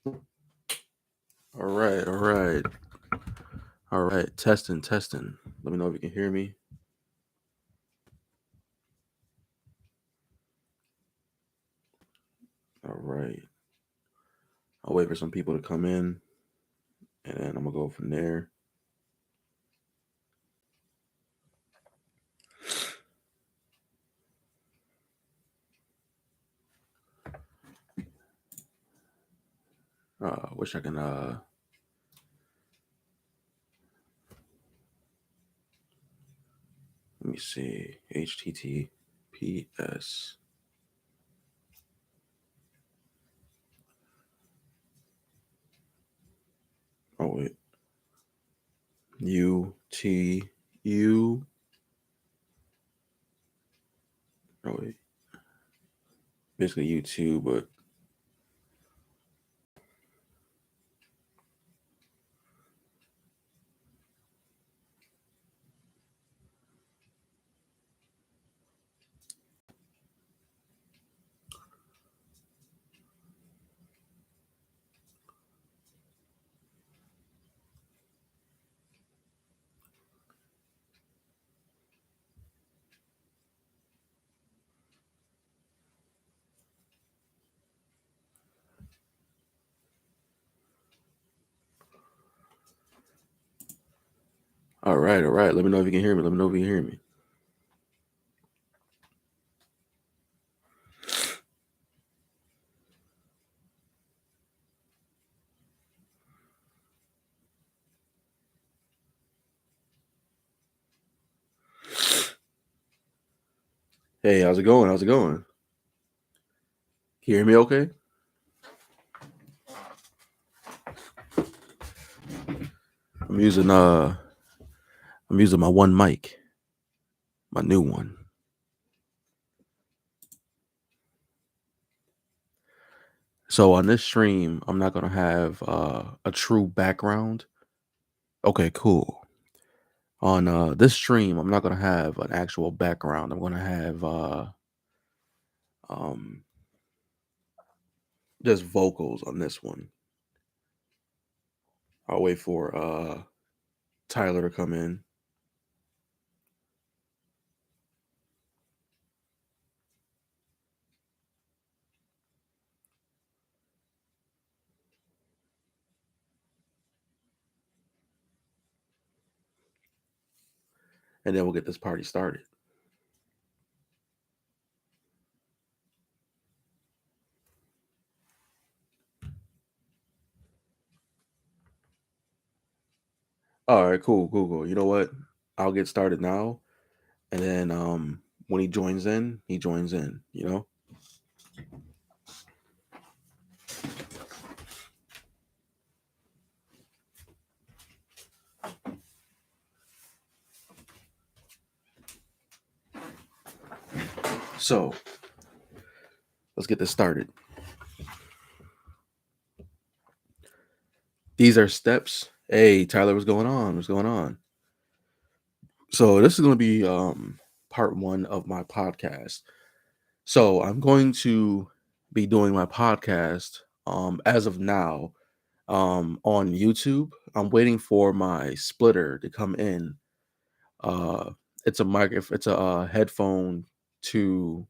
All right, all right, all right. Testing, testing. Let me know if you can hear me. All right. I'll wait for some people to come in, and then I'm gonna go from there. Wish I can. Let me see. HTTPS. Oh wait. UTU. Oh wait. Basically YouTube, but all right, all right. Let me know if you can hear me. Let me know if you can hear me. Hey, how's it going? How's it going? Can you hear me okay? I'm using uh I'm using my one mic, my new one. So on this stream, I'm not gonna have a true background. Okay, cool. On this stream, I'm not gonna have an actual background. I'm gonna have um just vocals on this one. I'll wait for Tyler to come in. And then we'll get this party started. All right, cool, cool, cool. You know what? I'll get started now, and then when he joins in, he joins in. You know. So let's get this started. These are steps. Hey, Tyler, what's going on? What's going on? So this is going to be part one of my podcast. So I'm going to be doing my podcast as of now on YouTube. I'm waiting for my splitter to come in. It's a mic. It's a headphone to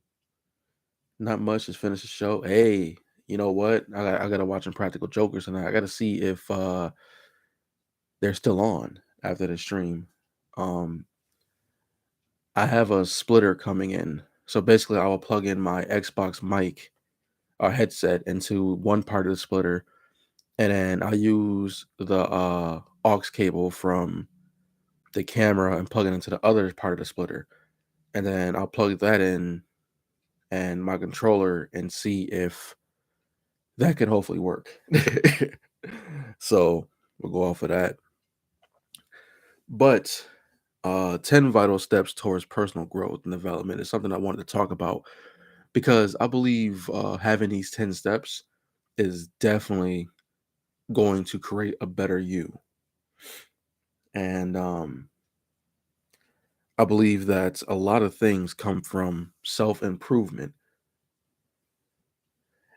not much. Just finish the show. Hey, you know what? I got to watch Impractical Jokers, and I got to see if they're still on after the stream. Um, I have a splitter coming in. So basically, I will plug in my Xbox mic headset into one part of the splitter, and then I'll use the aux cable from the camera and plug it into the other part of the splitter. And then I'll plug that in and my controller and see if that can hopefully work. So we'll go off of that. But 10 vital steps towards personal growth and development is something I wanted to talk about because I believe having these 10 steps is definitely going to create a better you. And I believe that a lot of things come from self improvement.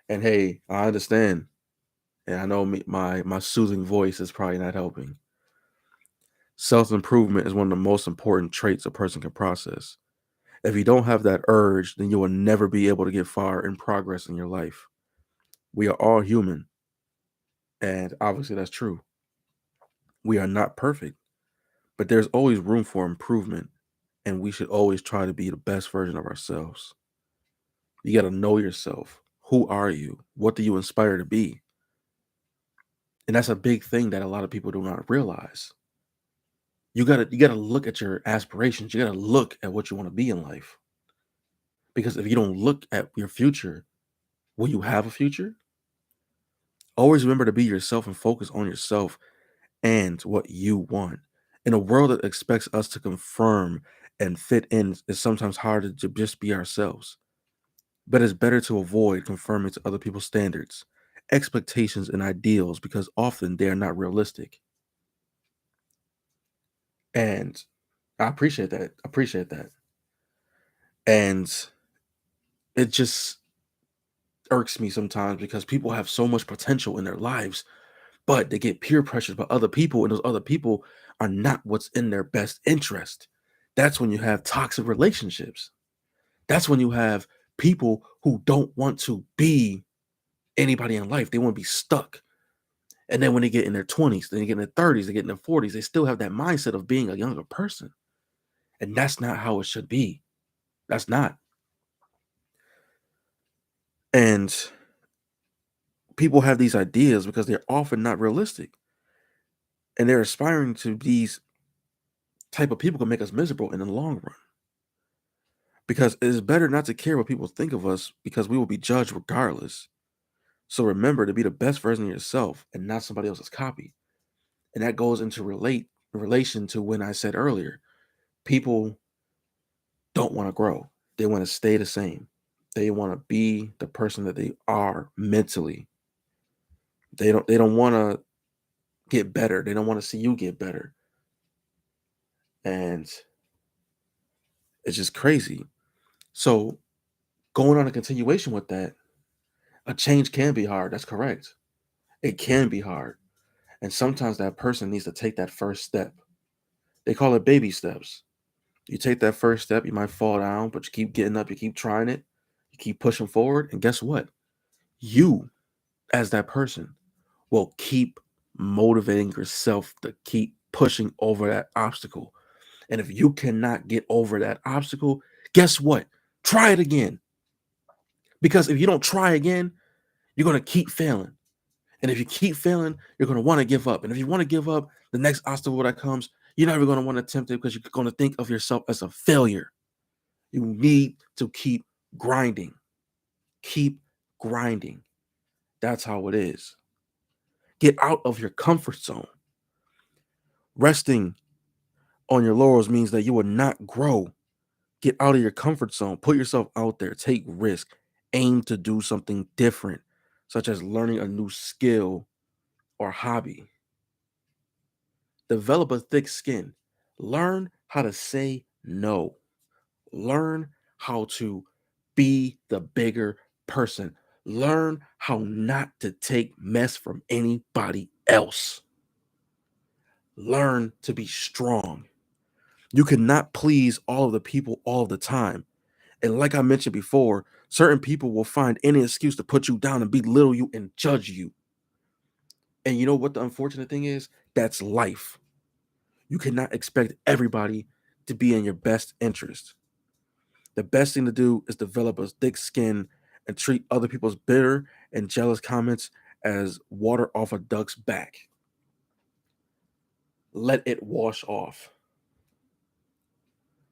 And hey, I understand And I know my soothing voice is probably not helping. Self-improvement is one of the most important traits a person can process. If you don't have that urge, then you will never be able to get far in progress in your life. We are all human, and obviously that's true. We are not perfect, but there's always room for improvement, and we should always try to be the best version of ourselves. You got to know yourself. Who are you? What do you inspire to be? And that's a big thing that a lot of people do not realize. You got to look at your aspirations. You got to look at what you want to be in life. Because if you don't look at your future, will you have a future? Always remember to be yourself and focus on yourself and what you want. In a world that expects us to conform and fit in, it's sometimes harder to just be ourselves. But it's better to avoid conforming to other people's standards, expectations, and ideals because often they are not realistic. And I appreciate that. Appreciate that. And it just irks me sometimes because people have so much potential in their lives, but they get peer pressured by other people, and those other people are not what's in their best interest. That's when you have toxic relationships. That's when you have people who don't want to be anybody in life. They want to be stuck. And then when they get in their 20s, then they get in their 30s, they get in their 40s, they still have that mindset of being a younger person. And that's not how it should be. That's not. And people have these ideas because they're often not realistic. And they're aspiring to these type of people can make us miserable in the long run. Because it is better not to care what people think of us because we will be judged regardless. So remember to be the best version of yourself and not somebody else's copy. And that goes into relation to when I said earlier, people don't want to grow. They want to stay the same. They want to be the person that they are mentally. They don't want to get better. They don't want to see you get better. And it's just crazy. So going on a continuation with that, a change can be hard. That's correct. It can be hard. And sometimes that person needs to take that first step. They call it baby steps. You take that first step, you might fall down, but you keep getting up, you keep trying it, you keep pushing forward. And guess what? You, as that person, will keep motivating yourself to keep pushing over that obstacle. And if you cannot get over that obstacle, guess what? Try it again. Because if you don't try again, you're going to keep failing. And if you keep failing, you're going to want to give up. And if you want to give up, the next obstacle that comes, you're never going to want to attempt it because you're going to think of yourself as a failure. You need to keep grinding. Keep grinding. That's how it is. Get out of your comfort zone. Resting on your laurels means that you will not grow. Get out of your comfort zone. Put yourself out there. Take risk. Aim to do something different, such as learning a new skill or hobby. Develop a thick skin. Learn how to say no. Learn how to be the bigger person. Learn how not to take mess from anybody else. Learn to be strong. You cannot please all of the people all of the time. And like I mentioned before, certain people will find any excuse to put you down and belittle you and judge you. And you know what the unfortunate thing is? That's life. You cannot expect everybody to be in your best interest. The best thing to do is develop a thick skin and treat other people's bitter and jealous comments as water off a duck's back. Let it wash off.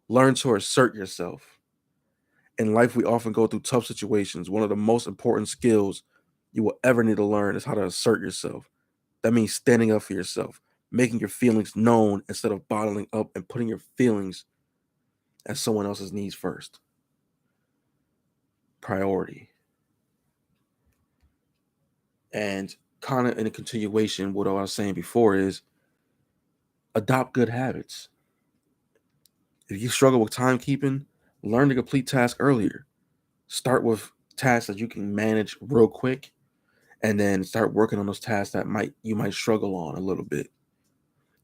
Learn to assert yourself. In life, we often go through tough situations. One of the most important skills you will ever need to learn is how to assert yourself. That means standing up for yourself, making your feelings known instead of bottling up and putting your feelings as someone else's needs first. Priority. And kind of in a continuation, what I was saying before is adopt good habits. If you struggle with timekeeping, learn to complete tasks earlier. Start with tasks that you can manage real quick and then start working on those tasks that you might struggle on a little bit.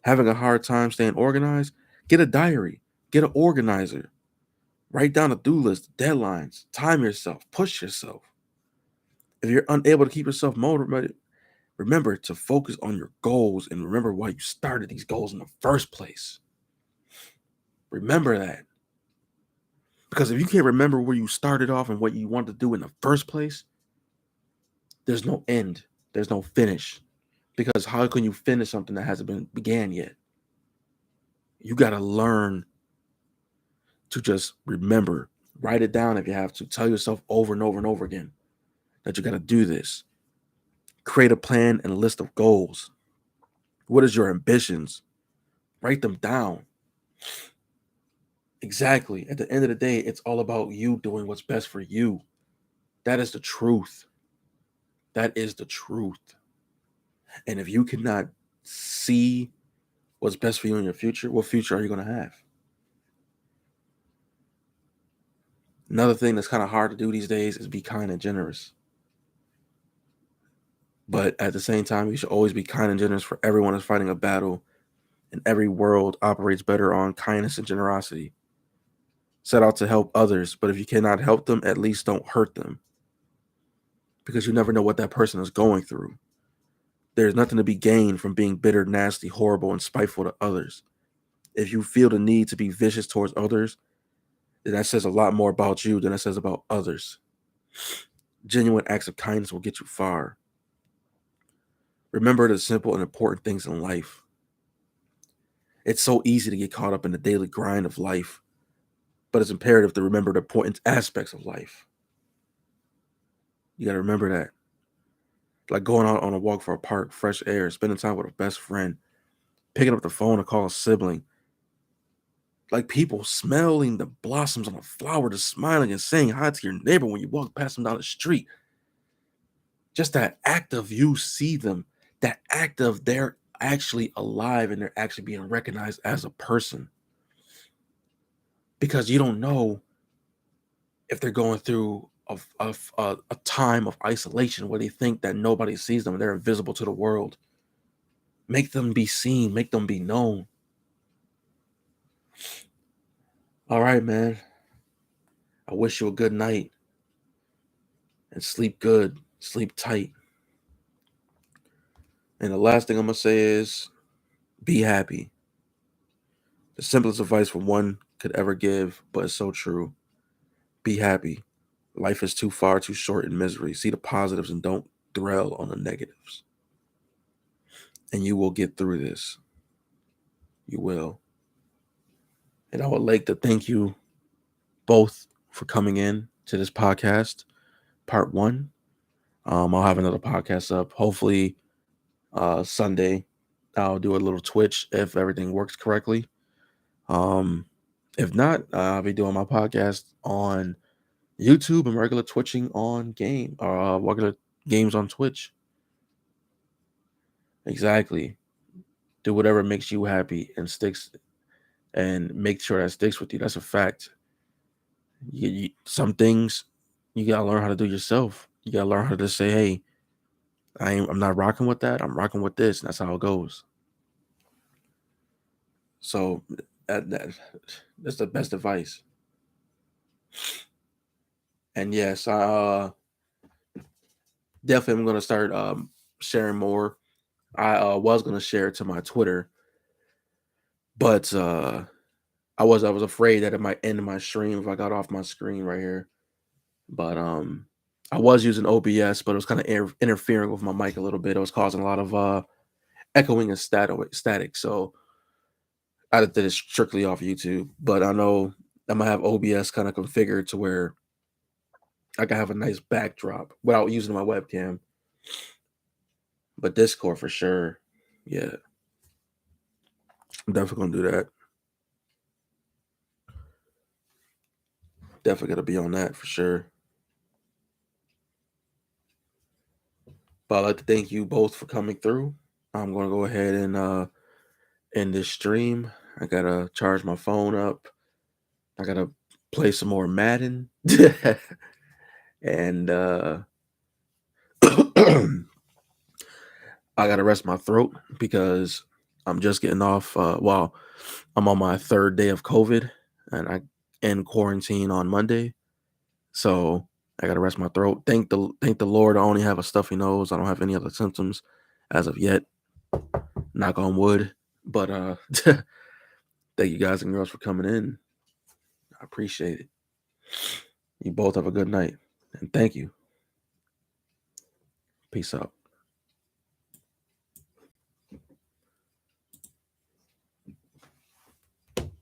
Having a hard time staying organized, get a diary, get an organizer, write down a do list, deadlines, time yourself, push yourself. If you're unable to keep yourself motivated, remember to focus on your goals and remember why you started these goals in the first place. Remember that. Because if you can't remember where you started off and what you wanted to do in the first place, there's no end. There's no finish. Because how can you finish something that hasn't been began yet? You got to learn to just remember. Write it down if you have to. Tell yourself over and over and over again that you got to do this. Create a plan and a list of goals. What is your ambitions? Write them down. Exactly. At the end of the day, it's all about you doing what's best for you. That is the truth. That is the truth. And if you cannot see what's best for you in your future, what future are you going to have? Another thing that's kind of hard to do these days is be kind and generous. But at the same time, you should always be kind and generous, for everyone is fighting a battle, and every world operates better on kindness and generosity. Set out to help others, but if you cannot help them, at least don't hurt them. Because you never know what that person is going through. There's nothing to be gained from being bitter, nasty, horrible, and spiteful to others. If you feel the need to be vicious towards others, then that says a lot more about you than it says about others. Genuine acts of kindness will get you far. Remember the simple and important things in life. It's so easy to get caught up in the daily grind of life, but it's imperative to remember the important aspects of life. You got to remember that. Like going out on a walk for a park, fresh air, spending time with a best friend, picking up the phone to call a sibling. Like people smelling the blossoms on a flower, just smiling and saying hi to your neighbor when you walk past them down the street. Just that act of you see them, that act of they're actually alive and they're actually being recognized as a person. Because you don't know if they're going through a time of isolation where they think that nobody sees them and they're invisible to the world. Make them be seen, make them be known. All right, man. I wish you a good night and sleep good, sleep tight. And the last thing I'm going to say is be happy. The simplest advice from one could ever give, but it's so true. Be happy. Life is too short in misery. See the positives and don't dwell on the negatives. And you will get through this. You will. And I would like to thank you both for coming in to this podcast, part 1. I'll have another podcast up. Hopefully Sunday. I'll do a little Twitch if everything works correctly. If not, I'll be doing my podcast on YouTube and regular twitching on regular games on Twitch. Exactly. Do whatever makes you happy and sticks, and make sure that sticks with you. That's a fact. Some things you gotta learn how to do yourself. You gotta learn how to say, "Hey, I'm not rocking with that. I'm rocking with this," and that's how it goes. So that's the best advice. And yes, I definitely am gonna start sharing more. I was gonna share it to my Twitter, but I was afraid that it might end my stream if I got off my screen right here. But I was using OBS, but it was kind of interfering with my mic a little bit. It was causing a lot of echoing and static. So I did it strictly off YouTube. But I know I'm gonna have OBS kind of configured to where I can have a nice backdrop without using my webcam. But Discord for sure. Yeah. I'm definitely gonna do that. Definitely gotta be on that for sure. But I'd like to thank you both for coming through. I'm gonna go ahead and end this stream. I gotta charge my phone up. I gotta play some more Madden. And I gotta rest my throat because I'm just getting off. Well, I'm on my third day of COVID, and I end quarantine on Monday, so I gotta rest my throat. Thank the Lord. I only have a stuffy nose. I don't have any other symptoms as of yet. Knock on wood. But thank you guys and girls for coming in. I appreciate it. You both have a good night, and thank you. Peace out.